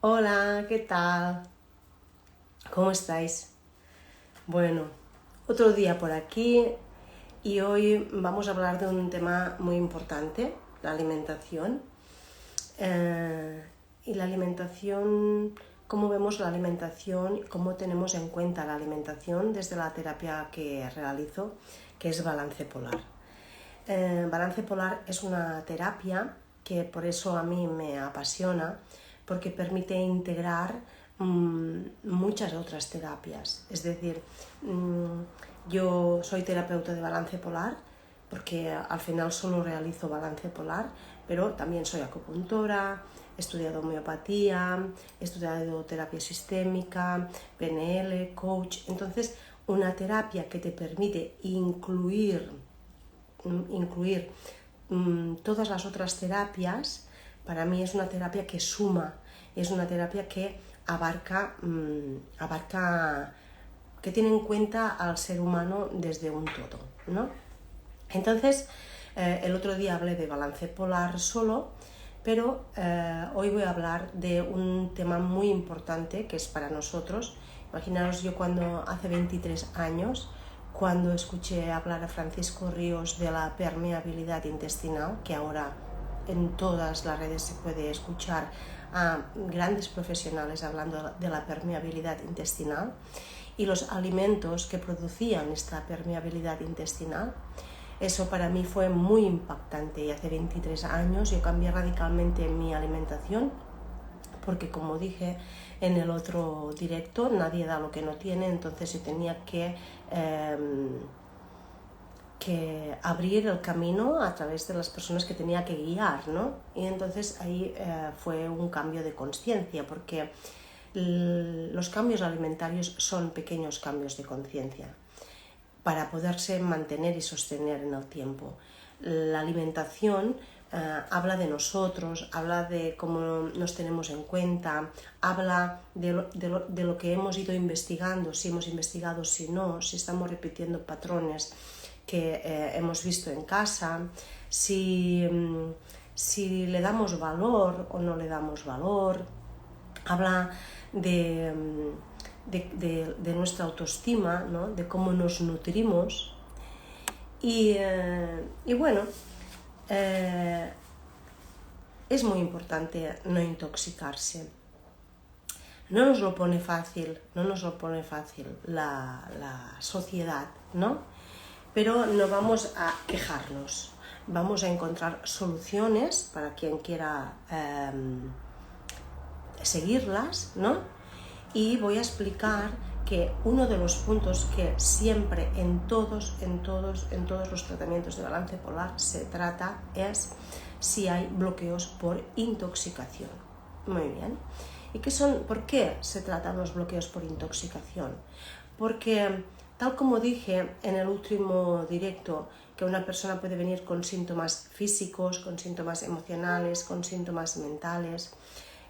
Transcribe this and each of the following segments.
Hola, ¿qué tal? ¿Cómo estáis? Bueno, otro día por aquí y hoy vamos a hablar de un tema muy importante, la alimentación. Y la alimentación, cómo vemos la alimentación, cómo tenemos en cuenta la alimentación desde la terapia que realizo, que es balance polar. Balance polar es una terapia que por eso a mí me apasiona, porque permite integrar muchas otras terapias. Es decir, yo soy terapeuta de balance polar, porque al final solo realizo balance polar, pero también soy acupuntora, he estudiado homeopatía, he estudiado terapia sistémica, PNL, coach. Entonces, una terapia que te permite incluir todas las otras terapias, para mí es una terapia que suma, es una terapia que abarca, que tiene en cuenta al ser humano desde un todo, ¿no? Entonces, el otro día hablé de balance polar solo, pero hoy voy a hablar de un tema muy importante que es para nosotros. Imaginaros yo cuando hace 23 años, cuando escuché hablar a Francisco Ríos de la permeabilidad intestinal, que ahora en todas las redes se puede escuchar a grandes profesionales hablando de la permeabilidad intestinal y los alimentos que producían esta permeabilidad intestinal. Eso para mí fue muy impactante y hace 23 años yo cambié radicalmente mi alimentación porque, como dije en el otro directo, nadie da lo que no tiene, entonces yo tenía que abrir el camino a través de las personas que tenía que guiar, ¿no? Y entonces ahí fue un cambio de conciencia, porque los cambios alimentarios son pequeños cambios de conciencia para poderse mantener y sostener en el tiempo. La alimentación habla de nosotros, habla de cómo nos tenemos en cuenta, habla de lo que hemos ido investigando, si hemos investigado, si no, si estamos repitiendo patrones que hemos visto en casa, si le damos valor o no le damos valor. Habla de nuestra autoestima, ¿no? De cómo nos nutrimos y bueno, es muy importante no intoxicarse. No nos lo pone fácil, la sociedad, ¿no? Pero no vamos a quejarnos, vamos a encontrar soluciones para quien quiera seguirlas, ¿no? Y voy a explicar que uno de los puntos que siempre en todos los tratamientos de balance polar se trata es si hay bloqueos por intoxicación. Muy bien. ¿Y por qué se tratan los bloqueos por intoxicación? Porque, tal como dije en el último directo, que una persona puede venir con síntomas físicos, con síntomas emocionales, con síntomas mentales.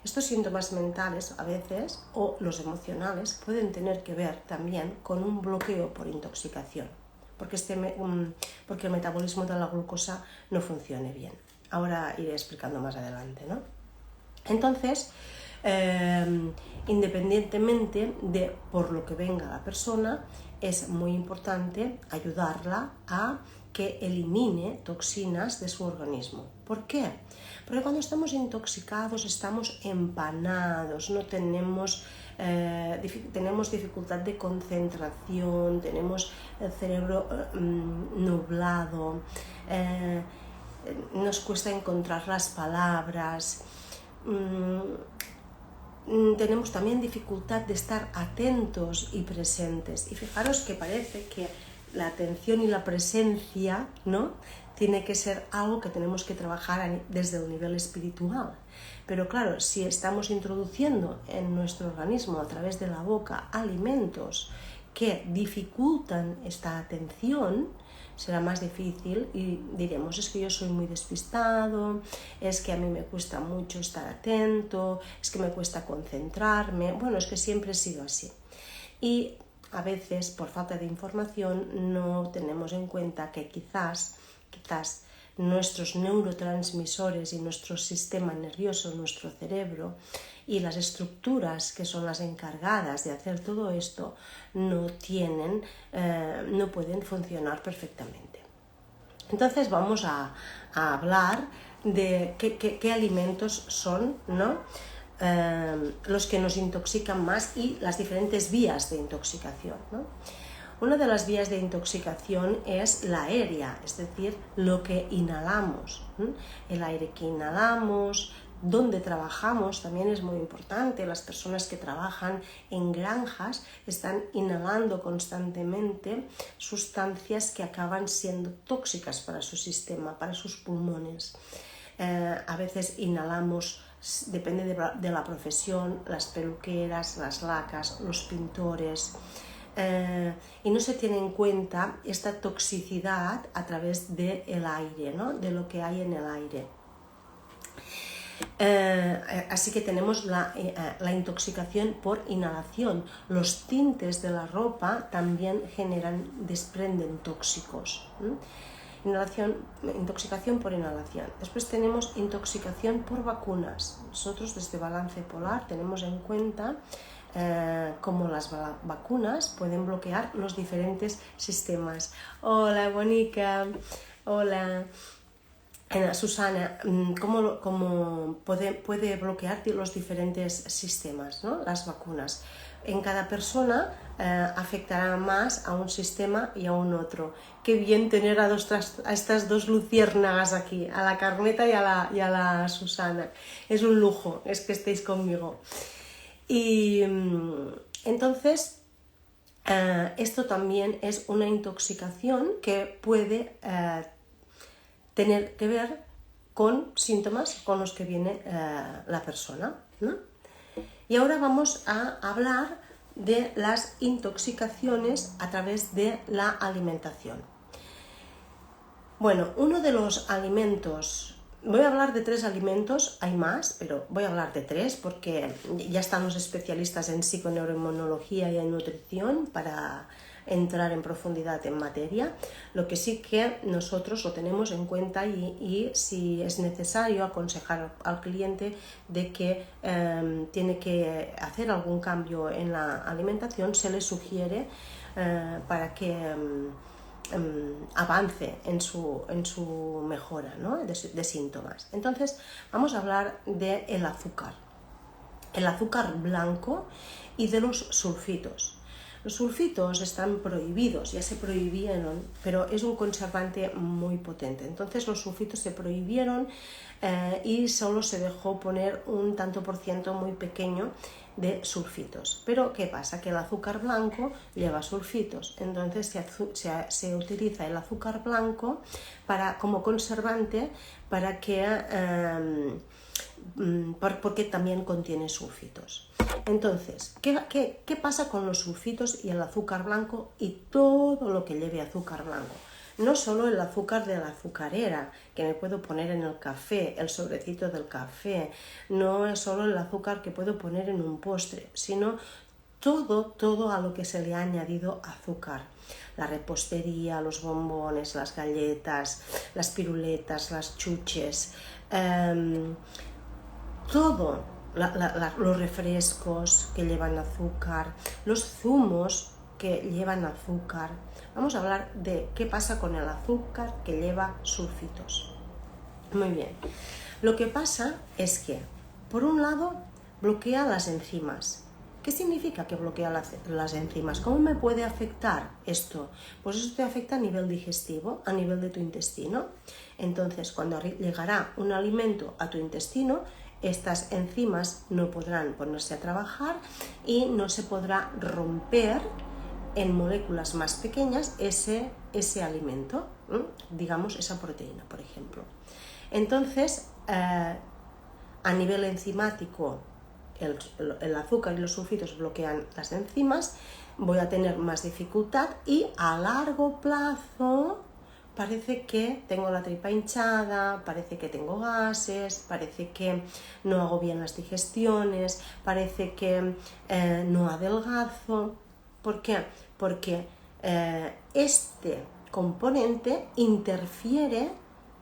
Estos síntomas mentales a veces, o los emocionales, pueden tener que ver también con un bloqueo por intoxicación, porque el metabolismo de la glucosa no funcione bien. Ahora iré explicando más adelante, ¿no? Entonces, independientemente de por lo que venga la persona, es muy importante ayudarla a que elimine toxinas de su organismo. ¿Por qué? Porque cuando estamos intoxicados estamos empanados, no tenemos dificultad de concentración, tenemos el cerebro nublado, nos cuesta encontrar las palabras, tenemos también dificultad de estar atentos y presentes. Y fijaros que parece que la atención y la presencia, ¿no?, tiene que ser algo que tenemos que trabajar desde el nivel espiritual. Pero claro, si estamos introduciendo en nuestro organismo a través de la boca alimentos que dificultan esta atención, será más difícil y diremos, es que yo soy muy despistado, es que a mí me cuesta mucho estar atento, es que me cuesta concentrarme. Bueno, es que siempre he sido así. Y a veces, por falta de información, no tenemos en cuenta que quizás nuestros neurotransmisores y nuestro sistema nervioso, nuestro cerebro, y las estructuras que son las encargadas de hacer todo esto no pueden funcionar perfectamente. Entonces vamos a hablar de qué alimentos son, ¿no? Los que nos intoxican más y las diferentes vías de intoxicación, ¿no? Una de las vías de intoxicación es la aérea, es decir, lo que inhalamos, ¿no? El aire que inhalamos, donde trabajamos también es muy importante. Las personas que trabajan en granjas están inhalando constantemente sustancias que acaban siendo tóxicas para su sistema, para sus pulmones. A veces inhalamos, depende de la profesión, las peluqueras, las lacas, los pintores, y no se tiene en cuenta esta toxicidad a través del aire, ¿no? De lo que hay en el aire. Así que tenemos la intoxicación por inhalación. Los tintes de la ropa también desprenden tóxicos. Intoxicación por inhalación. Después tenemos intoxicación por vacunas. Nosotros desde Balance Polar tenemos en cuenta cómo las vacunas pueden bloquear los diferentes sistemas. Hola, Bonica. Hola. Susana, ¿cómo puede bloquear los diferentes sistemas, ¿no? Las vacunas? En cada persona afectará más a un sistema y a un otro. Qué bien tener a estas dos luciérnagas aquí, a la Carmeta y a la Susana. Es un lujo, es que estéis conmigo. Y entonces, esto también es una intoxicación que puede tener que ver con síntomas con los que viene la persona, ¿no? Y ahora vamos a hablar de las intoxicaciones a través de la alimentación. Bueno, uno de los alimentos, voy a hablar de 3 alimentos, hay más, pero voy a hablar de 3 porque ya están los especialistas en psiconeuroinmunología y en nutrición para entrar en profundidad en materia. Lo que sí que nosotros lo tenemos en cuenta y si es necesario aconsejar al cliente de que tiene que hacer algún cambio en la alimentación, se le sugiere para que avance en su mejora, ¿no? de síntomas. Entonces vamos a hablar del azúcar blanco y de los sulfitos. Los sulfitos están prohibidos, ya se prohibieron, pero es un conservante muy potente. Entonces los sulfitos se prohibieron y solo se dejó poner un tanto por ciento muy pequeño de sulfitos. Pero ¿qué pasa? Que el azúcar blanco lleva sulfitos. Entonces se utiliza el azúcar blanco como conservante para que porque también contiene sulfitos. Entonces, ¿qué pasa con los sulfitos y el azúcar blanco y todo lo que lleve azúcar blanco? No solo el azúcar de la azucarera, que me puedo poner en el café, el sobrecito del café, no es solo el azúcar que puedo poner en un postre, sino todo a lo que se le ha añadido azúcar. La repostería, los bombones, las galletas, las piruletas, las chuches, todo, los refrescos que llevan azúcar, los zumos que llevan azúcar. Vamos a hablar de qué pasa con el azúcar que lleva sulfitos. Muy bien. Lo que pasa es que, por un lado, bloquea las enzimas. ¿Qué significa que bloquea las enzimas? ¿Cómo me puede afectar esto? Pues eso te afecta a nivel digestivo, a nivel de tu intestino. Entonces, cuando llegará un alimento a tu intestino, estas enzimas no podrán ponerse a trabajar y no se podrá romper en moléculas más pequeñas ese alimento, digamos esa proteína, por ejemplo. Entonces, a nivel enzimático, el azúcar y los sulfitos bloquean las enzimas, voy a tener más dificultad y a largo plazo parece que tengo la tripa hinchada, parece que tengo gases, parece que no hago bien las digestiones, parece que no adelgazo. ¿Por qué? Porque este componente interfiere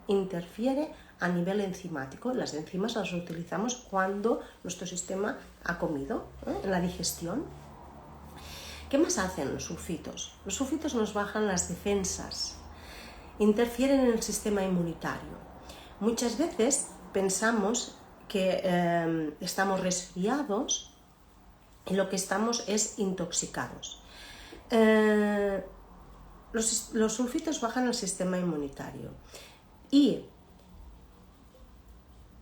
interfiere a nivel enzimático. Las enzimas las utilizamos cuando nuestro sistema ha comido, en la digestión. ¿Qué más hacen los sulfitos? Los sulfitos nos bajan las defensas, interfieren en el sistema inmunitario. Muchas veces pensamos que estamos resfriados y lo que estamos es intoxicados. Los sulfitos bajan el sistema inmunitario y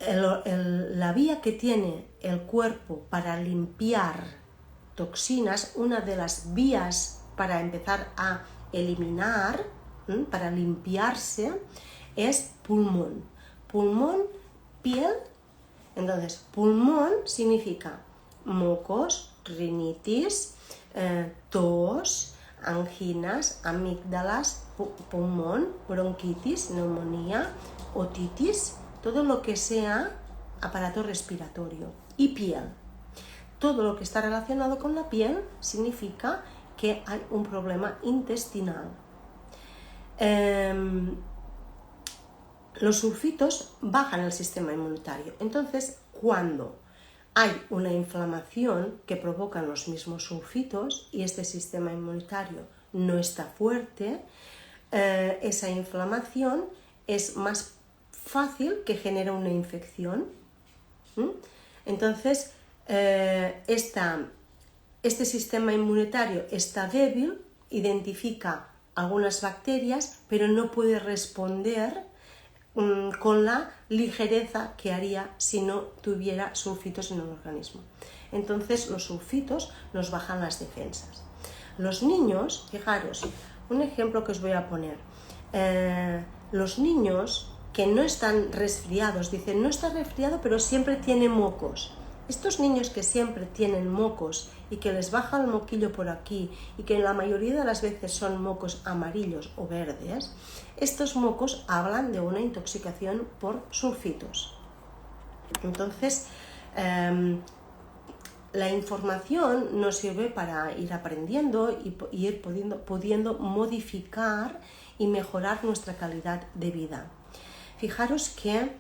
la vía que tiene el cuerpo para limpiar toxinas, una de las vías para empezar a eliminar, para limpiarse, es pulmón. Pulmón, piel. Entonces, pulmón significa mocos, rinitis, tos, anginas, amígdalas, pulmón, bronquitis, neumonía, otitis, todo lo que sea aparato respiratorio. Y piel. Todo lo que está relacionado con la piel significa que hay un problema intestinal. Los sulfitos bajan el sistema inmunitario. Entonces, cuando hay una inflamación que provocan los mismos sulfitos y este sistema inmunitario no está fuerte, esa inflamación es más fácil que genere una infección. Entonces, este sistema inmunitario está débil, identifica algunas bacterias, pero no puede responder con la ligereza que haría si no tuviera sulfitos en el organismo. Entonces los sulfitos nos bajan las defensas. Los niños, fijaros, un ejemplo que os voy a poner, los niños que no están resfriados, dicen no está resfriado pero siempre tiene mocos. Estos niños que siempre tienen mocos y que les baja el moquillo por aquí y que la mayoría de las veces son mocos amarillos o verdes, estos mocos hablan de una intoxicación por sulfitos. Entonces, la información nos sirve para ir aprendiendo y ir pudiendo modificar y mejorar nuestra calidad de vida. Fijaros que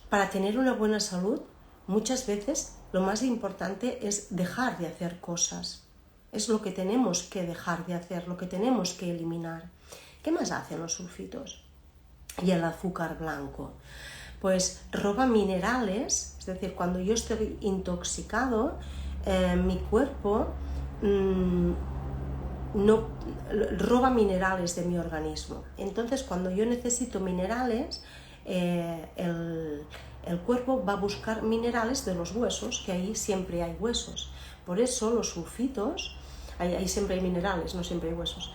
para tener una buena salud, muchas veces lo más importante es dejar de hacer cosas. Es lo que tenemos que dejar de hacer, lo que tenemos que eliminar. ¿Qué más hacen los sulfitos? Y el azúcar blanco. Pues roba minerales, es decir, cuando yo estoy intoxicado, mi cuerpo no roba minerales de mi organismo. Entonces, cuando yo necesito minerales, el cuerpo va a buscar minerales de los huesos, que ahí siempre hay huesos. Por eso los sulfitos, ahí siempre hay minerales, no siempre hay huesos.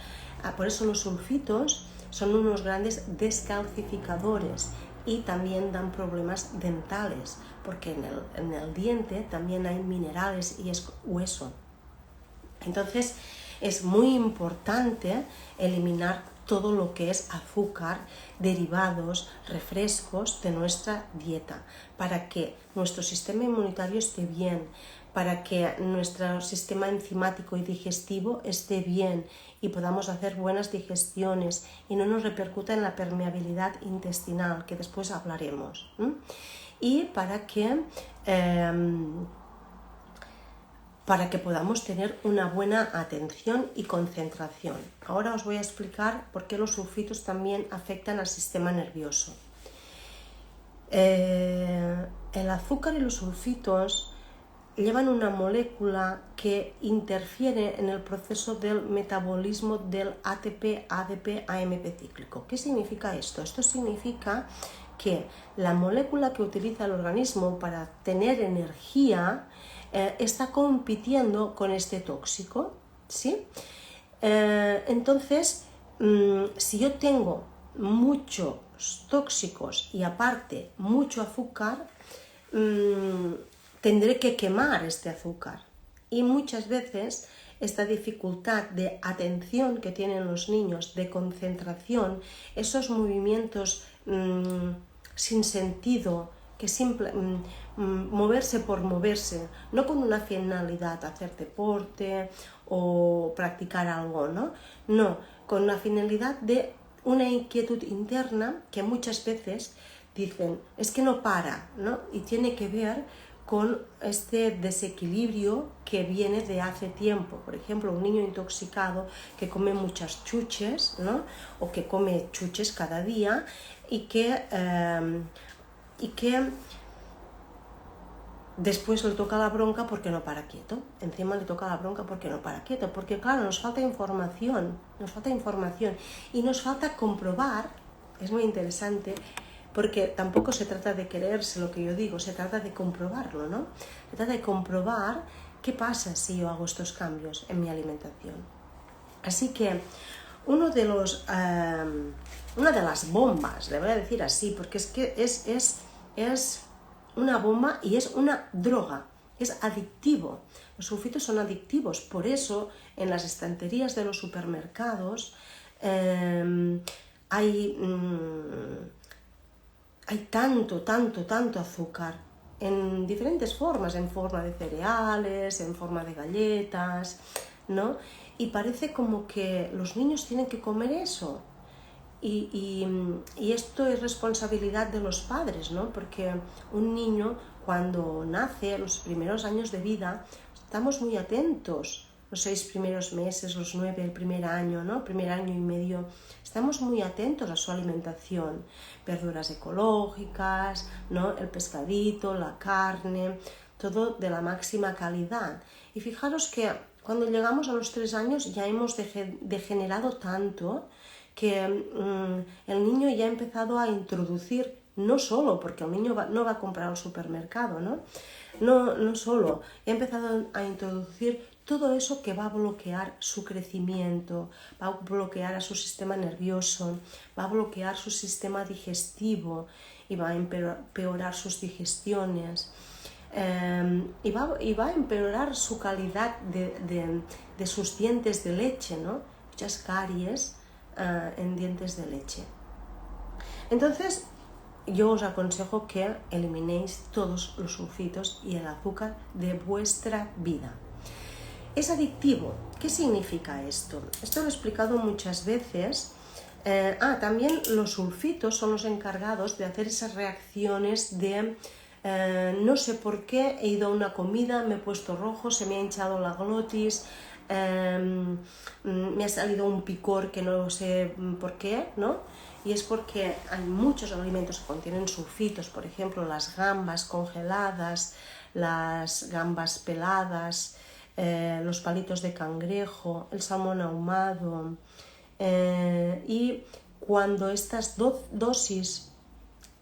Por eso los sulfitos son unos grandes descalcificadores y también dan problemas dentales, porque en el diente también hay minerales y es hueso. Entonces es muy importante eliminar todo lo que es azúcar, derivados, refrescos de nuestra dieta, para que nuestro sistema inmunitario esté bien, para que nuestro sistema enzimático y digestivo esté bien y podamos hacer buenas digestiones y no nos repercuta en la permeabilidad intestinal, que después hablaremos. Y para que podamos tener una buena atención y concentración. Ahora os voy a explicar por qué los sulfitos también afectan al sistema nervioso. El azúcar y los sulfitos llevan una molécula que interfiere en el proceso del metabolismo del ATP, ADP, AMP cíclico. ¿Qué significa esto? Esto significa que la molécula que utiliza el organismo para tener energía está compitiendo con este tóxico, ¿sí? Entonces, si yo tengo muchos tóxicos y aparte mucho azúcar, tendré que quemar este azúcar. Y muchas veces esta dificultad de atención que tienen los niños, de concentración, esos movimientos sin sentido, que moverse por moverse, no con una finalidad, hacer deporte o practicar algo, ¿no? No, con la finalidad de una inquietud interna que muchas veces dicen, es que no para, ¿no? Y tiene que ver con este desequilibrio que viene de hace tiempo. Por ejemplo, un niño intoxicado que come muchas chuches, ¿no? O que come chuches cada día y que después le toca la bronca porque no para quieto. Encima le toca la bronca porque no para quieto. Porque claro, nos falta información y nos falta comprobar, es muy interesante, porque tampoco se trata de creerse lo que yo digo, se trata de comprobarlo, ¿no? Se trata de comprobar qué pasa si yo hago estos cambios en mi alimentación. Así que una de las bombas, le voy a decir así, porque es que es una bomba y es una droga, es adictivo. Los sulfitos son adictivos, por eso en las estanterías de los supermercados hay tanto azúcar en diferentes formas, en forma de cereales, en forma de galletas, ¿no? Y parece como que los niños tienen que comer eso. Y esto es responsabilidad de los padres, ¿no? Porque un niño cuando nace, los primeros años de vida, estamos muy atentos. Los 6 primeros meses, los 9, el primer año, ¿no? Primer año y medio, estamos muy atentos a su alimentación. Verduras ecológicas, ¿no? El pescadito, la carne, todo de la máxima calidad. Y fijaros que cuando llegamos a los 3 años ya hemos degenerado tanto que el niño ya ha empezado a introducir, no solo porque el niño no va a comprar al supermercado, ¿no? No solo, ha empezado a introducir todo eso que va a bloquear su crecimiento, va a bloquear a su sistema nervioso, va a bloquear su sistema digestivo y va a empeorar sus digestiones. Y va a empeorar su calidad de sus dientes de leche, ¿no? Muchas caries en dientes de leche. Entonces, yo os aconsejo que eliminéis todos los sulfitos y el azúcar de vuestra vida. Es adictivo. ¿Qué significa esto? Esto lo he explicado muchas veces. También los sulfitos son los encargados de hacer esas reacciones de no sé por qué, he ido a una comida, me he puesto rojo, se me ha hinchado la glotis, me ha salido un picor que no sé por qué, ¿no? Y es porque hay muchos alimentos que contienen sulfitos, por ejemplo, las gambas congeladas, las gambas peladas, los palitos de cangrejo, el salmón ahumado. Y cuando estas dosis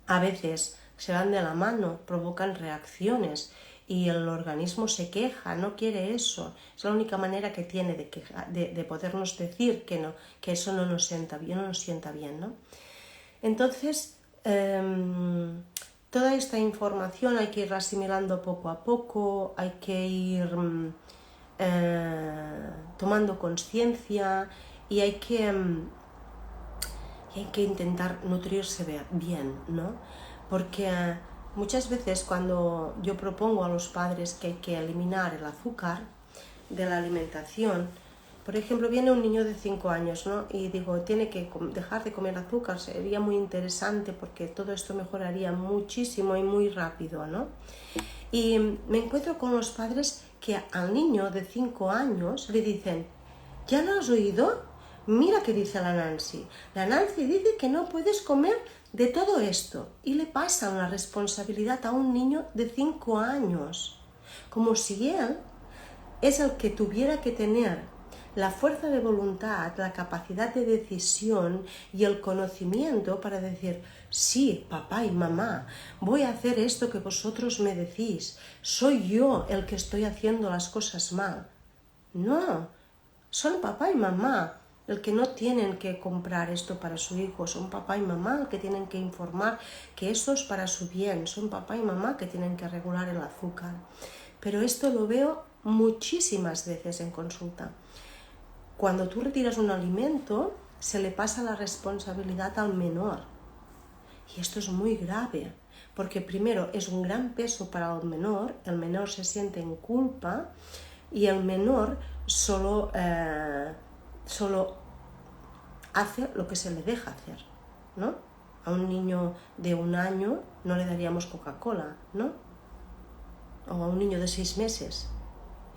a veces se van de la mano, provocan reacciones y el organismo se queja, no quiere eso. Es la única manera que tiene de podernos decir que no, que eso no nos sienta bien, ¿no? Entonces, toda esta información hay que ir asimilando poco a poco, hay que ir tomando conciencia y hay que intentar nutrirse bien, ¿no? Porque muchas veces cuando yo propongo a los padres que hay que eliminar el azúcar de la alimentación, por ejemplo, viene un niño de 5 años, ¿no? Y digo, tiene que dejar de comer azúcar, sería muy interesante porque todo esto mejoraría muchísimo y muy rápido, ¿no? Y me encuentro con los padres que al niño de 5 años le dicen, ¿ya lo has oído? Mira qué dice la Nancy. La Nancy dice que no puedes comer de todo esto. Y le pasan la responsabilidad a un niño de 5 años. Como si él es el que tuviera que tener la fuerza de voluntad, la capacidad de decisión y el conocimiento para decir, sí, papá y mamá, voy a hacer esto que vosotros me decís. Soy yo el que estoy haciendo las cosas mal. No, son papá y mamá el que no tienen que comprar esto para su hijo, son papá y mamá el que tienen que informar que esto es para su bien, son papá y mamá que tienen que regular el azúcar. Pero esto lo veo muchísimas veces en consulta. Cuando tú retiras un alimento, se le pasa la responsabilidad al menor. Y esto es muy grave, porque primero es un gran peso para el menor se siente en culpa y el menor solo hace lo que se le deja hacer, ¿no? A un niño de 1 año no le daríamos Coca-Cola, ¿no? O a un niño de 6 meses.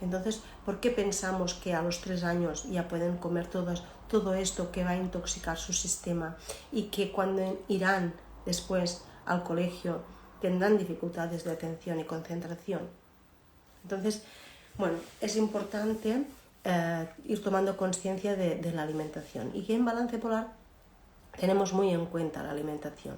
Entonces, ¿por qué pensamos que a los 3 años ya pueden comer todo esto que va a intoxicar su sistema y que cuando irán después al colegio tendrán dificultades de atención y concentración? Entonces, bueno, es importante ir tomando conciencia de la alimentación y que en Balance Polar tenemos muy en cuenta la alimentación.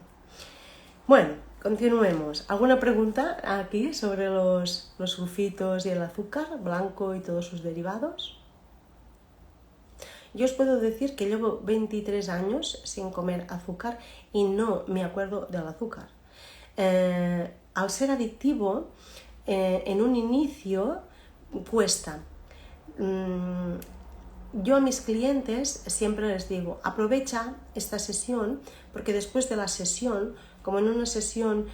Bueno, continuemos. ¿Alguna pregunta aquí sobre los sulfitos y el azúcar blanco y todos sus derivados? Yo os puedo decir que llevo 23 años sin comer azúcar y no me acuerdo del azúcar. Al ser adictivo, en un inicio cuesta. Yo a mis clientes siempre les digo, aprovecha esta sesión, porque después de la sesión, como en una sesión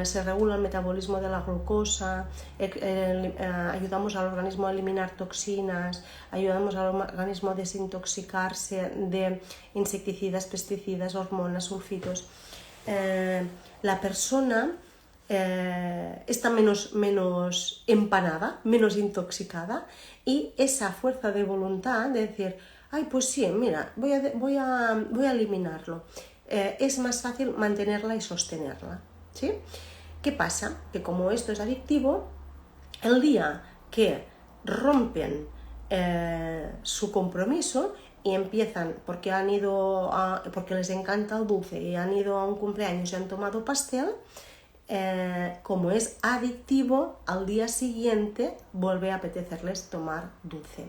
se regula el metabolismo de la glucosa, ayudamos al organismo a eliminar toxinas, ayudamos al organismo a desintoxicarse de insecticidas, pesticidas, hormonas, sulfitos, la persona está menos empanada, menos intoxicada, y esa fuerza de voluntad de decir, ay, pues sí, mira, voy a eliminarlo, es más fácil mantenerla y sostenerla, ¿sí? ¿Qué pasa? Que como esto es adictivo, el día que rompen su compromiso y empiezan, porque les encanta el dulce y han ido a un cumpleaños y han tomado pastel, como es adictivo, al día siguiente vuelve a apetecerles tomar dulce.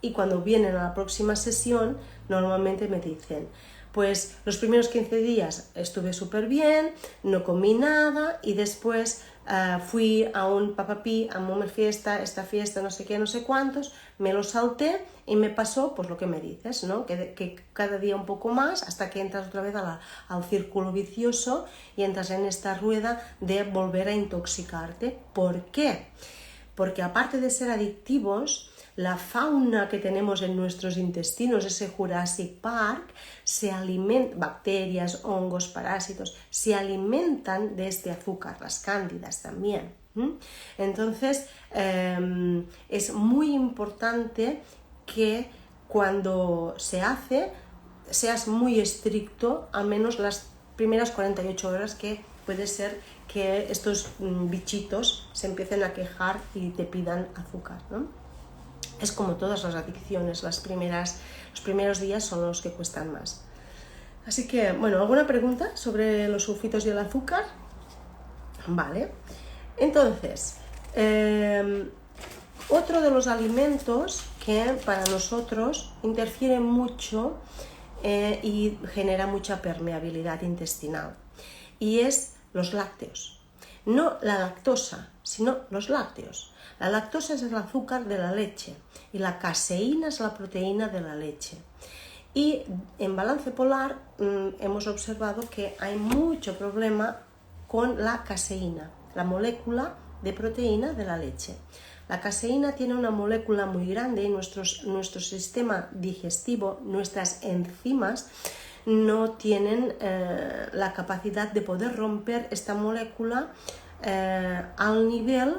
Y cuando vienen a la próxima sesión, normalmente me dicen, pues los primeros 15 días estuve súper bien, no comí nada y después fui a un papapí, a una fiesta, esta fiesta, no sé qué, no sé cuántos, me lo salté y me pasó pues lo que me dices, ¿no? Que cada día un poco más hasta que entras otra vez al círculo vicioso y entras en esta rueda de volver a intoxicarte. ¿Por qué? Porque aparte de ser adictivos, la fauna que tenemos en nuestros intestinos, ese Jurassic Park, se alimenta, bacterias, hongos, parásitos, se alimentan de este azúcar, las cándidas también. Entonces, es muy importante que cuando se hace, seas muy estricto, al menos las primeras 48 horas, que puede ser que estos bichitos se empiecen a quejar y te pidan azúcar, ¿no? Es como todas las adicciones, los primeros días son los que cuestan más. Así que, bueno, ¿alguna pregunta sobre los sulfitos y el azúcar? Vale. Entonces, otro de los alimentos que para nosotros interfiere mucho y genera mucha permeabilidad intestinal, y es los lácteos. No la lactosa, sino los lácteos. La lactosa es el azúcar de la leche y la caseína es la proteína de la leche. Y en Balance Polar hemos observado que hay mucho problema con la caseína, la molécula de proteína de la leche. La caseína tiene una molécula muy grande y nuestro sistema digestivo, nuestras enzimas, no tienen la capacidad de poder romper esta molécula al nivel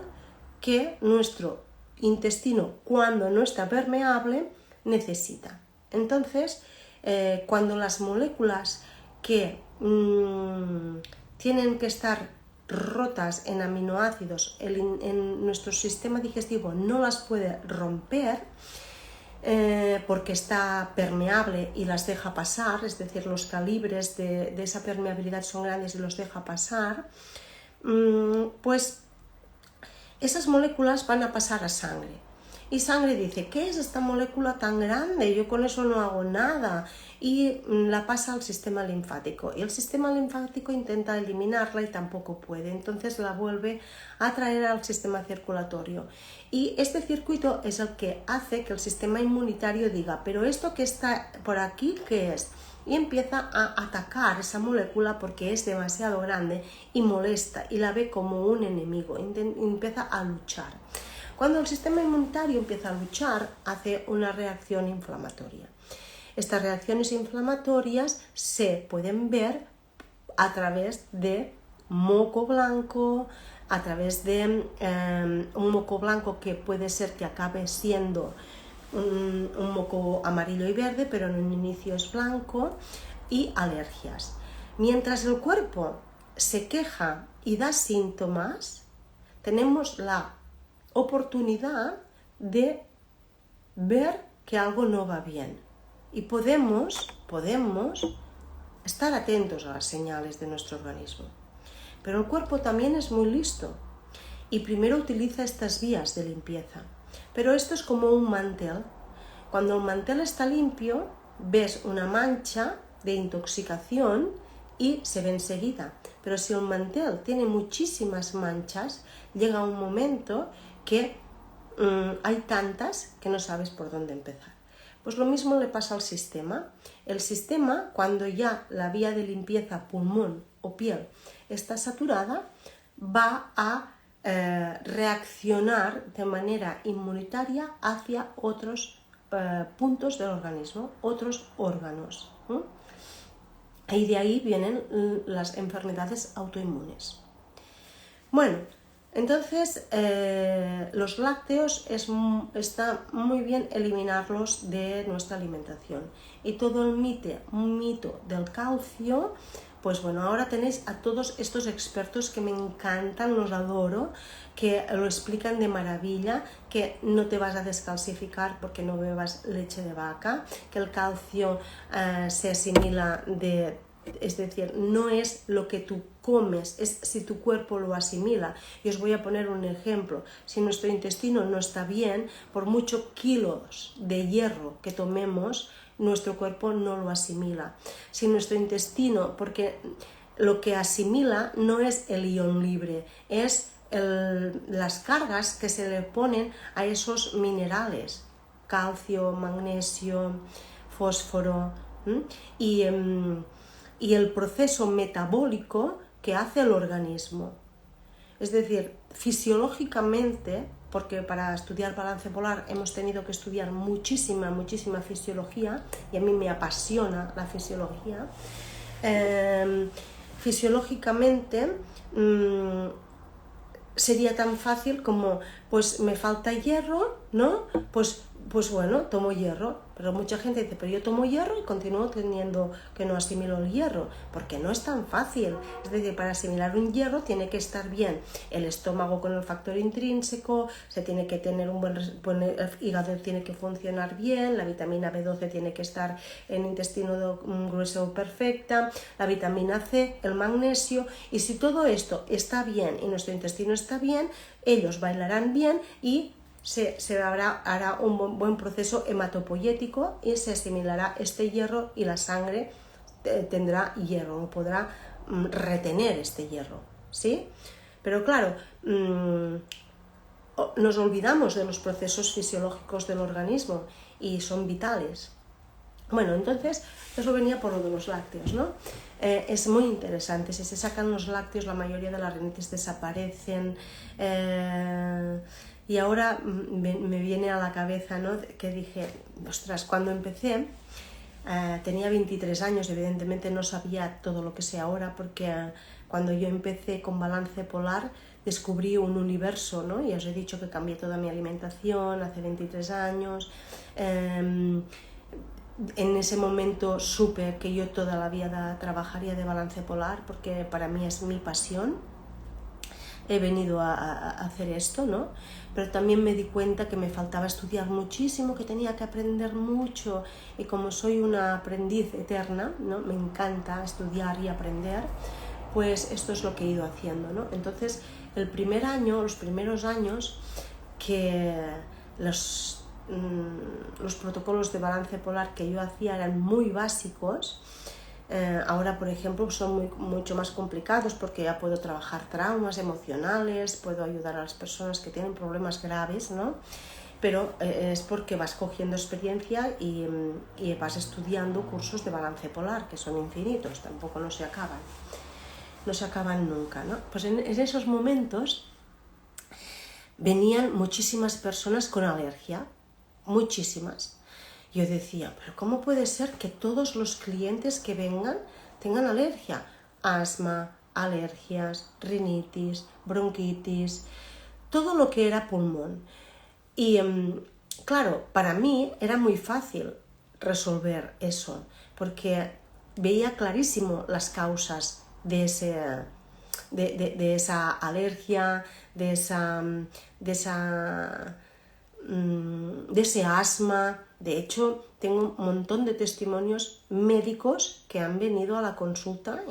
que nuestro intestino, cuando no está permeable, necesita. Entonces, cuando las moléculas que tienen que estar rotas en aminoácidos, en nuestro sistema digestivo no las puede romper porque está permeable y las deja pasar, es decir, los calibres de esa permeabilidad son grandes y los deja pasar, pues esas moléculas van a pasar a sangre. Y sangre dice, ¿qué es esta molécula tan grande? Yo con eso no hago nada. Y la pasa al sistema linfático. Y el sistema linfático intenta eliminarla y tampoco puede. Entonces la vuelve a traer al sistema circulatorio. Y este circuito es el que hace que el sistema inmunitario diga, pero esto que está por aquí, ¿qué es? Y empieza a atacar esa molécula porque es demasiado grande y molesta y la ve como un enemigo, empieza a luchar. Cuando el sistema inmunitario empieza a luchar, hace una reacción inflamatoria. Estas reacciones inflamatorias se pueden ver a través de moco blanco, a través de un moco blanco que puede ser que acabe siendo un moco amarillo y verde, pero en un inicio es blanco, y alergias. Mientras el cuerpo se queja y da síntomas, tenemos la oportunidad de ver que algo no va bien y podemos estar atentos a las señales de nuestro organismo. Pero el cuerpo también es muy listo y primero utiliza estas vías de limpieza. Pero esto es como un mantel. Cuando el mantel está limpio, ves una mancha de intoxicación y se ve enseguida. Pero si el mantel tiene muchísimas manchas, llega un momento que hay tantas que no sabes por dónde empezar. Pues lo mismo le pasa al sistema. El sistema, cuando ya la vía de limpieza pulmón o piel está saturada, va a reaccionar de manera inmunitaria hacia otros puntos del organismo, otros órganos. Y de ahí vienen las enfermedades autoinmunes. Bueno, entonces los lácteos está muy bien eliminarlos de nuestra alimentación. Y todo el mito del calcio, pues bueno, ahora tenéis a todos estos expertos que me encantan, los adoro, que lo explican de maravilla, que no te vas a descalcificar porque no bebas leche de vaca, que el calcio se asimila es decir, no es lo que tú comes, es si tu cuerpo lo asimila. Y os voy a poner un ejemplo. Si nuestro intestino no está bien, por muchos kilos de hierro que tomemos, nuestro cuerpo no lo asimila. Si nuestro intestino, porque lo que asimila no es el ion libre, es las cargas que se le ponen a esos minerales, calcio, magnesio, fósforo, y el proceso metabólico que hace el organismo. Es decir, fisiológicamente, porque para estudiar balance polar hemos tenido que estudiar muchísima fisiología, y a mí me apasiona la fisiología, fisiológicamente sería tan fácil como, pues me falta hierro, ¿no? Pues bueno, tomo hierro, pero mucha gente dice, pero yo tomo hierro y continúo teniendo que no asimilo el hierro, porque no es tan fácil. Es decir, para asimilar un hierro tiene que estar bien el estómago con el factor intrínseco, se tiene que tener el hígado tiene que funcionar bien, la vitamina B12 tiene que estar en intestino grueso perfecta, la vitamina C, el magnesio, y si todo esto está bien y nuestro intestino está bien, ellos bailarán bien y se hará un buen proceso hematopoyético y se asimilará este hierro y la sangre tendrá hierro, o podrá retener este hierro, ¿sí? Pero claro, nos olvidamos de los procesos fisiológicos del organismo y son vitales. Bueno, entonces eso venía por lo de los lácteos, ¿no? Es muy interesante. Si se sacan los lácteos, la mayoría de las rinitis desaparecen. Y ahora me viene a la cabeza, ¿no?, que dije, ostras, cuando empecé, tenía 23 años, evidentemente no sabía todo lo que sé ahora, porque cuando yo empecé con balance polar descubrí un universo, ¿no? Y os he dicho que cambié toda mi alimentación hace 23 años. En ese momento supe que yo toda la vida trabajaría de balance polar, porque para mí es mi pasión. He venido a hacer esto, ¿no? Pero también me di cuenta que me faltaba estudiar muchísimo, que tenía que aprender mucho, y como soy una aprendiz eterna, ¿no?, me encanta estudiar y aprender, pues esto es lo que he ido haciendo, ¿no? Entonces, los primeros años que los protocolos de balance polar que yo hacía eran muy básicos. Ahora, por ejemplo, son mucho más complicados, porque ya puedo trabajar traumas emocionales, puedo ayudar a las personas que tienen problemas graves, ¿no? Pero es porque vas cogiendo experiencia y vas estudiando cursos de balance polar, que son infinitos, tampoco no se acaban nunca, ¿no? Pues en esos momentos venían muchísimas personas con alergia, muchísimas. Yo decía, pero ¿cómo puede ser que todos los clientes que vengan tengan alergia? Asma, alergias, rinitis, bronquitis, todo lo que era pulmón. Y claro, para mí era muy fácil resolver eso, porque veía clarísimo las causas de esa alergia, de ese asma. De hecho, tengo un montón de testimonios médicos que han venido a la consulta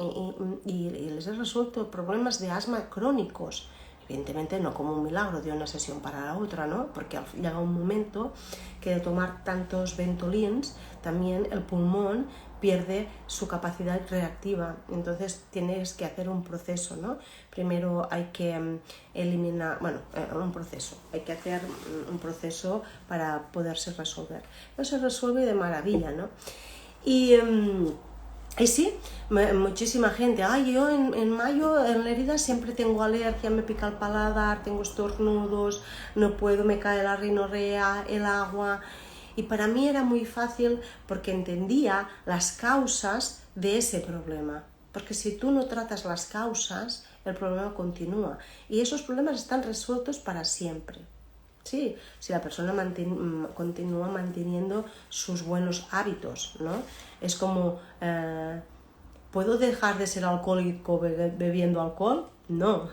y les he resuelto problemas de asma crónicos. Evidentemente no como un milagro de una sesión para la otra, ¿no? Porque llega un momento que de tomar tantos Ventolins, también el pulmón pierde su capacidad reactiva. Entonces tienes que hacer un proceso, ¿no? Primero hay que eliminar, hay que hacer un proceso para poderse resolver. No se resuelve de maravilla, ¿no? Y sí, muchísima gente, yo en mayo en la herida siempre tengo alergia, me pica el paladar, tengo estornudos, no puedo, me cae la rinorrea, el agua. Y para mí era muy fácil porque entendía las causas de ese problema. Porque si tú no tratas las causas, el problema continúa. Y esos problemas están resueltos para siempre. Sí, si la persona continúa manteniendo sus buenos hábitos, ¿no? Es como, ¿puedo dejar de ser alcohólico bebiendo alcohol? No.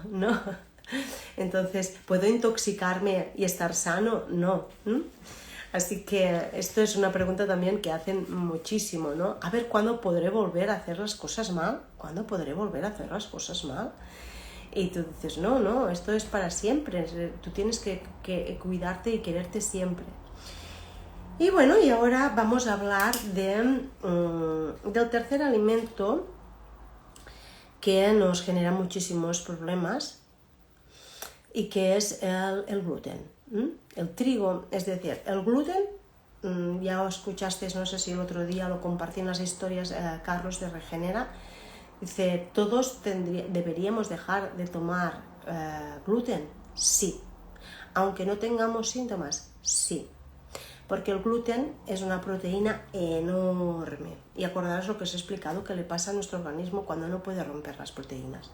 Entonces, ¿puedo intoxicarme y estar sano? No. Así que esto es una pregunta también que hacen muchísimo, ¿no? A ver, ¿cuándo podré volver a hacer las cosas mal? ¿Cuándo podré volver a hacer las cosas mal? Y tú dices, no, esto es para siempre, tú tienes que cuidarte y quererte siempre. Y bueno, y ahora vamos a hablar del tercer alimento que nos genera muchísimos problemas y que es el gluten. El trigo, es decir, el gluten, ya escuchasteis, no sé si el otro día lo compartí en las historias, Carlos de Regenera, dice, ¿todos deberíamos dejar de tomar gluten? Sí. Aunque no tengamos síntomas, sí. Porque el gluten es una proteína enorme. Y acordaros lo que os he explicado que le pasa a nuestro organismo cuando no puede romper las proteínas.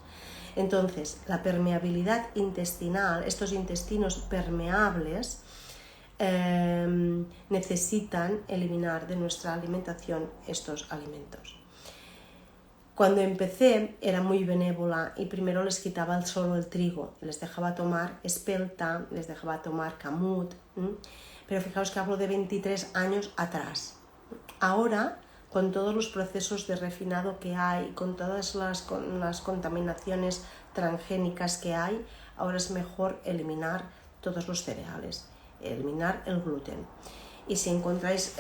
Entonces, la permeabilidad intestinal, estos intestinos permeables, necesitan eliminar de nuestra alimentación estos alimentos. Cuando empecé era muy benévola y primero les quitaba solo el trigo, les dejaba tomar espelta, les dejaba tomar camut, pero fijaos que hablo de 23 años atrás. Ahora, con todos los procesos de refinado que hay, con todas las contaminaciones transgénicas que hay, ahora es mejor eliminar todos los cereales, eliminar el gluten. Y si encontráis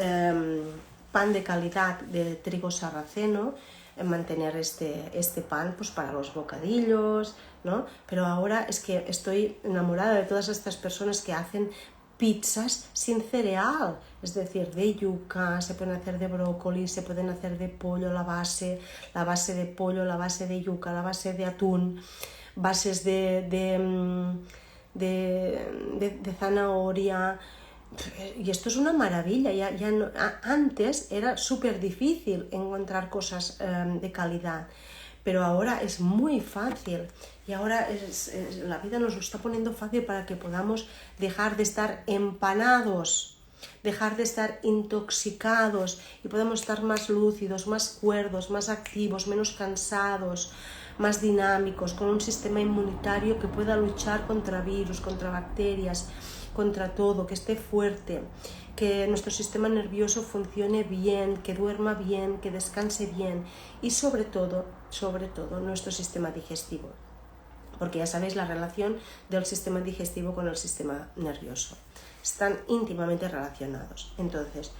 pan de calidad de trigo sarraceno, mantener este pan pues para los bocadillos, ¿no? Pero ahora es que estoy enamorada de todas estas personas que hacen pizzas sin cereal, es decir, de yuca, se pueden hacer de brócoli, se pueden hacer de pollo, la base de pollo, la base de yuca, la base de atún, bases de zanahoria. Y esto es una maravilla. Antes era súper difícil encontrar cosas de calidad, pero ahora es muy fácil y ahora la vida nos lo está poniendo fácil para que podamos dejar de estar empanados, dejar de estar intoxicados y podamos estar más lúcidos, más cuerdos, más activos, menos cansados, más dinámicos, con un sistema inmunitario que pueda luchar contra virus, contra bacterias, contra todo, que esté fuerte, que nuestro sistema nervioso funcione bien, que duerma bien, que descanse bien y sobre todo nuestro sistema digestivo, porque ya sabéis la relación del sistema digestivo con el sistema nervioso, están íntimamente relacionados. Entonces,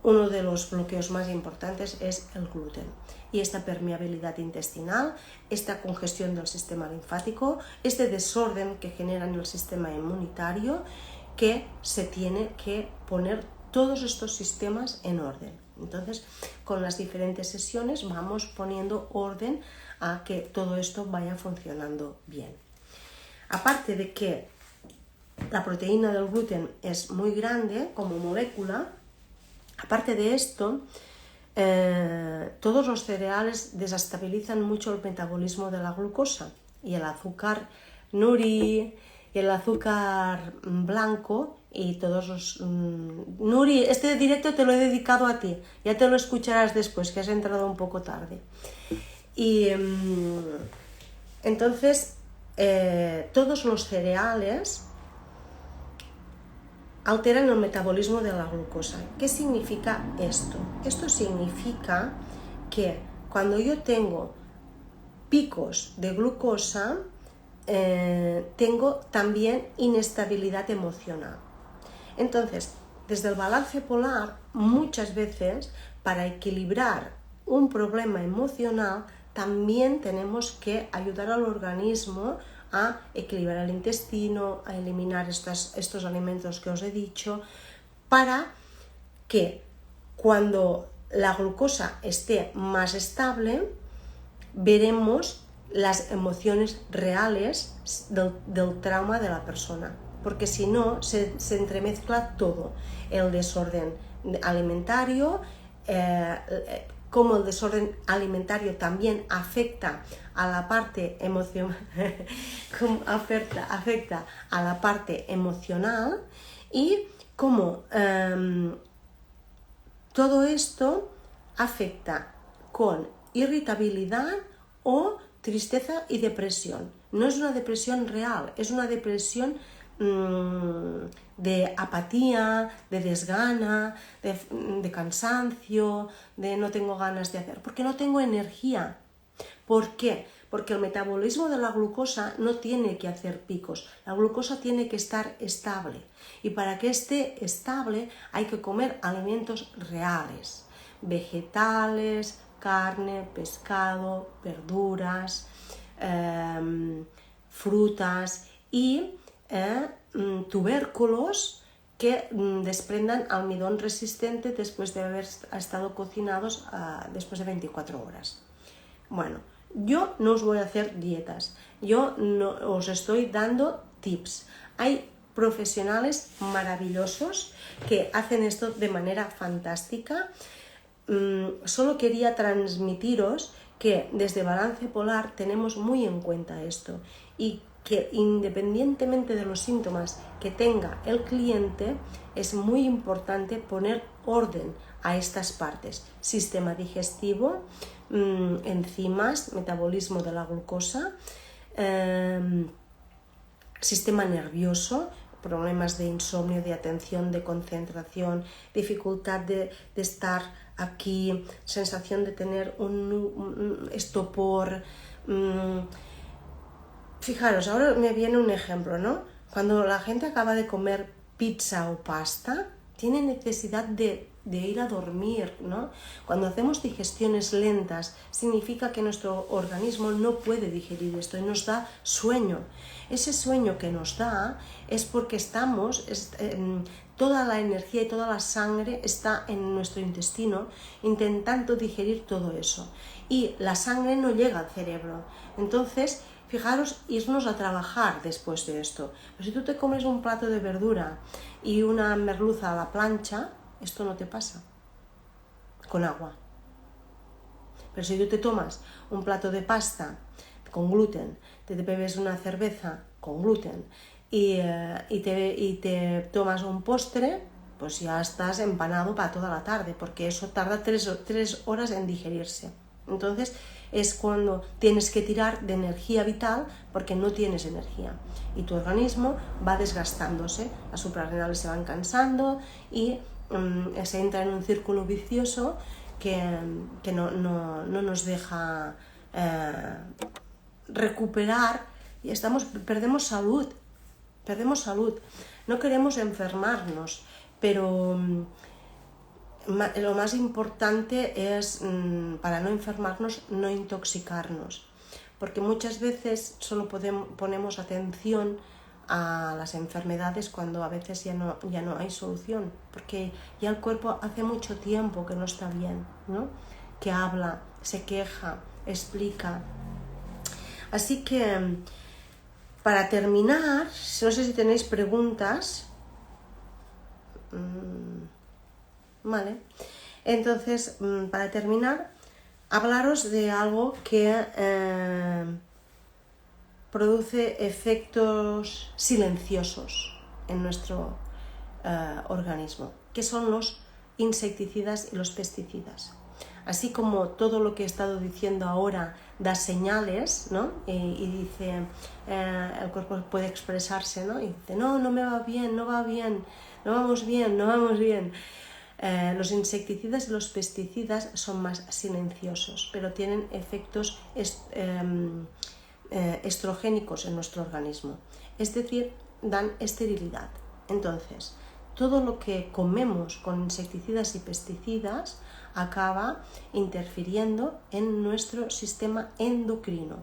uno de los bloqueos más importantes es el gluten y esta permeabilidad intestinal, esta congestión del sistema linfático, este desorden que genera en el sistema inmunitario, que se tiene que poner todos estos sistemas en orden. Entonces, con las diferentes sesiones vamos poniendo orden a que todo esto vaya funcionando bien. Aparte de que la proteína del gluten es muy grande como molécula, Aparte de esto, todos los cereales desestabilizan mucho el metabolismo de la glucosa y el azúcar Nuri, el azúcar blanco y todos los... Nuri, este directo te lo he dedicado a ti, ya te lo escucharás después, que has entrado un poco tarde. Y entonces, todos los cereales alteran el metabolismo de la glucosa. ¿Qué significa esto? Esto significa que cuando yo tengo picos de glucosa, tengo también inestabilidad emocional. Entonces, desde el balance polar, muchas veces, para equilibrar un problema emocional, también tenemos que ayudar al organismo a equilibrar el intestino, a eliminar estos alimentos que os he dicho, para que cuando la glucosa esté más estable, veremos las emociones reales del trauma de la persona, porque si no se entremezcla todo, el desorden alimentario, como el desorden alimentario también afecta a la parte emocional, afecta a la parte emocional, y como todo esto afecta con irritabilidad o tristeza y depresión. No es una depresión real, es una depresión de apatía, de desgana, de cansancio, de no tengo ganas de hacer, porque no tengo energía. ¿Por qué? Porque el metabolismo de la glucosa no tiene que hacer picos, la glucosa tiene que estar estable, y para que esté estable hay que comer alimentos reales, vegetales, carne, pescado, verduras, frutas y tubérculos que desprendan almidón resistente después de haber estado cocinados después de 24 horas. Bueno, yo no os voy a hacer dietas, yo no, os estoy dando tips. Hay profesionales maravillosos que hacen esto de manera fantástica. Solo quería transmitiros que desde Balance Polar tenemos muy en cuenta esto, y que independientemente de los síntomas que tenga el cliente, es muy importante poner orden a estas partes: sistema digestivo, enzimas, metabolismo de la glucosa, sistema nervioso, problemas de insomnio, de atención, de concentración, dificultad de estar aquí, sensación de tener un estopor. Fijaros, ahora me viene un ejemplo, ¿no? Cuando la gente acaba de comer pizza o pasta, tiene necesidad de ir a dormir, ¿no? Cuando hacemos digestiones lentas, significa que nuestro organismo no puede digerir esto y nos da sueño. Ese sueño que nos da es porque toda la energía y toda la sangre está en nuestro intestino intentando digerir todo eso. Y la sangre no llega al cerebro. Entonces, fijaros, irnos a trabajar después de esto. Pero si tú te comes un plato de verdura y una merluza a la plancha, esto no te pasa con agua. Pero si tú te tomas un plato de pasta con gluten, te bebes una cerveza con gluten y te tomas un postre, pues ya estás empanado para toda la tarde, porque eso tarda 3 horas en digerirse. Entonces es cuando tienes que tirar de energía vital, porque no tienes energía y tu organismo va desgastándose, las suprarrenales se van cansando y se entra en un círculo vicioso que no nos deja recuperar, y perdemos salud. No queremos enfermarnos, pero lo más importante es, para no enfermarnos, no intoxicarnos, porque muchas veces solo ponemos atención a las enfermedades cuando a veces ya no hay solución, porque ya el cuerpo hace mucho tiempo que no está bien, ¿no? Que habla, se queja, explica. Así que, para terminar, no sé si tenéis preguntas. ¿vale? Entonces, para terminar, hablaros de algo que produce efectos silenciosos en nuestro organismo, que son los insecticidas y los pesticidas. Así como todo lo que he estado diciendo ahora da señales, ¿no? Y dice, el cuerpo puede expresarse, ¿no? Y dice, no, no me va bien, no va bien, no vamos bien, no vamos bien. Los insecticidas y los pesticidas son más silenciosos, pero tienen efectos estrogénicos en nuestro organismo, es decir, dan esterilidad. Entonces, todo lo que comemos con insecticidas y pesticidas acaba interfiriendo en nuestro sistema endocrino.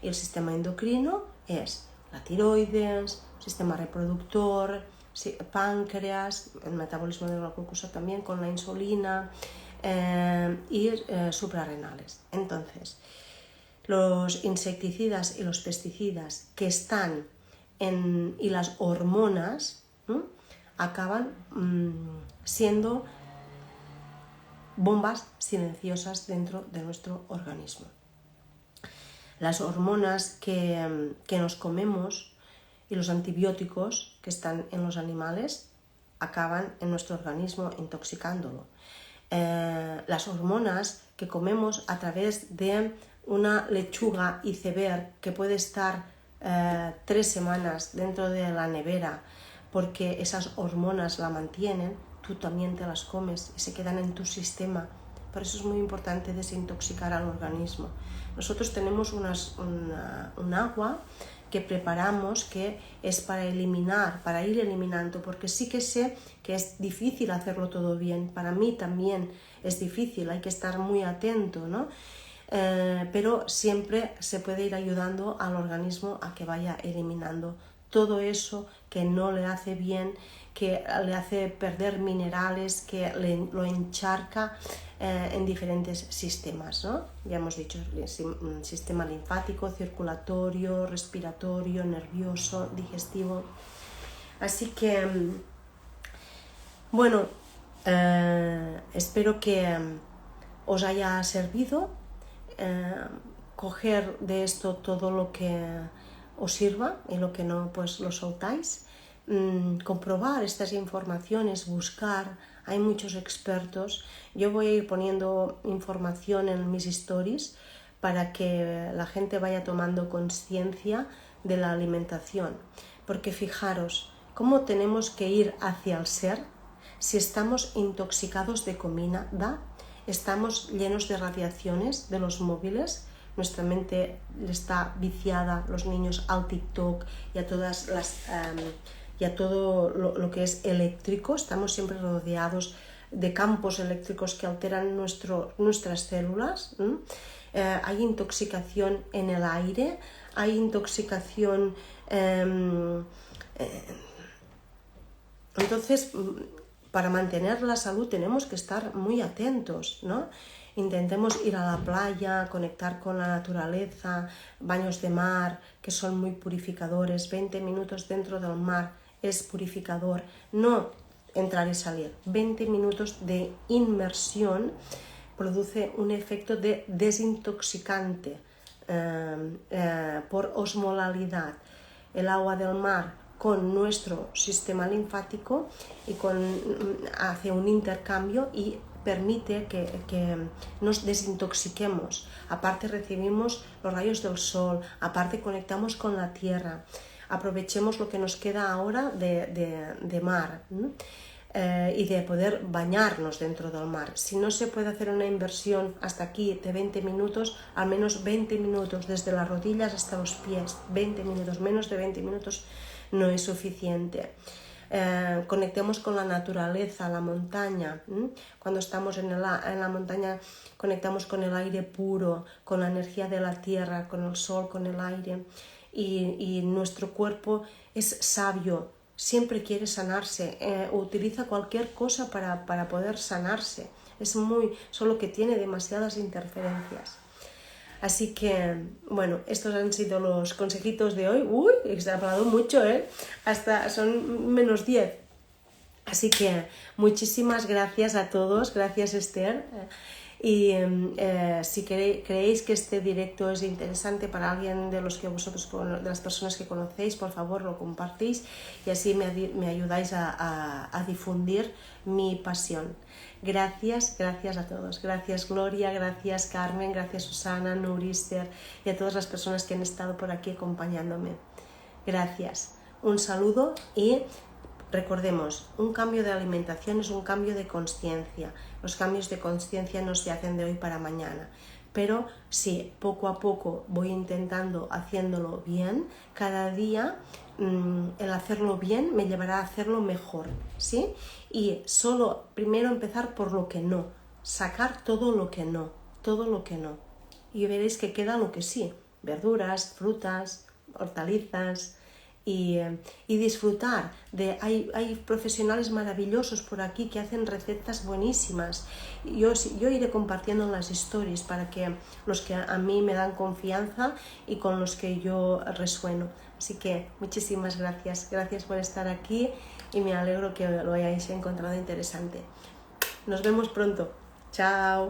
Y el sistema endocrino es la tiroides, sistema reproductor, páncreas, el metabolismo de la glucosa también con la insulina y suprarrenales. Entonces, los insecticidas y los pesticidas que están y las hormonas acaban siendo bombas silenciosas dentro de nuestro organismo. Las hormonas que nos comemos y los antibióticos que están en los animales acaban en nuestro organismo intoxicándolo. Las hormonas que comemos a través de una lechuga iceberg que puede estar 3 semanas dentro de la nevera porque esas hormonas la mantienen, tú también te las comes y se quedan en tu sistema. Por eso es muy importante desintoxicar al organismo. Nosotros tenemos un agua que preparamos que es para eliminar, para ir eliminando, porque sí que sé que es difícil hacerlo todo bien. Para mí también es difícil, hay que estar muy atento, ¿no? Pero siempre se puede ir ayudando al organismo a que vaya eliminando todo eso que no le hace bien, que le hace perder minerales, que lo encharca en diferentes sistemas, ¿no? Ya hemos dicho, sistema linfático, circulatorio, respiratorio, nervioso, digestivo. Así que, bueno, espero que os haya servido. Coger de esto todo lo que os sirva y lo que no, pues lo soltáis. Comprobar estas informaciones, buscar, hay muchos expertos. Yo voy a ir poniendo información en mis stories para que la gente vaya tomando conciencia de la alimentación, porque fijaros cómo tenemos que ir hacia el ser si estamos intoxicados de comida, estamos llenos de radiaciones de los móviles. Nuestra mente está viciada, los niños al TikTok y a todas las y a todo lo que es eléctrico. Estamos siempre rodeados de campos eléctricos que alteran nuestras células. Hay intoxicación en el aire, hay intoxicación. Entonces, para mantener la salud tenemos que estar muy atentos, ¿no? Intentemos ir a la playa, conectar con la naturaleza, baños de mar que son muy purificadores. 20 minutos dentro del mar es purificador, no entrar y salir. 20 minutos de inmersión produce un efecto de desintoxicante por osmolalidad. El agua del mar con nuestro sistema linfático hace un intercambio y permite que nos desintoxiquemos. Aparte recibimos los rayos del sol, aparte conectamos con la tierra. Aprovechemos lo que nos queda ahora de mar y de poder bañarnos dentro del mar. Si no se puede hacer una inversión hasta aquí de 20 minutos, al menos 20 minutos, desde las rodillas hasta los pies, 20 minutos, menos de 20 minutos no es suficiente. Conectemos con la naturaleza, la montaña. Cuando estamos en la montaña conectamos con el aire puro, con la energía de la tierra, con el sol, con el aire. Y nuestro cuerpo es sabio, siempre quiere sanarse, utiliza cualquier cosa para poder sanarse. Solo que tiene demasiadas interferencias. Así que, bueno, estos han sido los consejitos de hoy. Uy, he hablado mucho, ¿eh? Hasta son -10. Así que muchísimas gracias a todos, gracias Esther. Y si creéis que este directo es interesante para alguien de los que vosotros, de las personas que conocéis, por favor lo compartís y así me ayudáis a difundir mi pasión. Gracias, gracias a todos. Gracias Gloria, gracias Carmen, gracias Susana, Nurister y a todas las personas que han estado por aquí acompañándome. Gracias. Un saludo y recordemos, un cambio de alimentación es un cambio de consciencia. Los cambios de consciencia no se hacen de hoy para mañana. Pero si poco a poco voy intentando haciéndolo bien, cada día el hacerlo bien me llevará a hacerlo mejor, ¿sí? Y solo primero empezar por lo que no, sacar todo lo que no, todo lo que no. Y veréis que queda lo que sí, verduras, frutas, hortalizas, y disfrutar de hay profesionales maravillosos por aquí que hacen recetas buenísimas. Yo iré compartiendo en las stories para que los que a mí me dan confianza y con los que yo resueno. Así que muchísimas gracias por estar aquí y me alegro que lo hayáis encontrado interesante. Nos vemos pronto. Chao.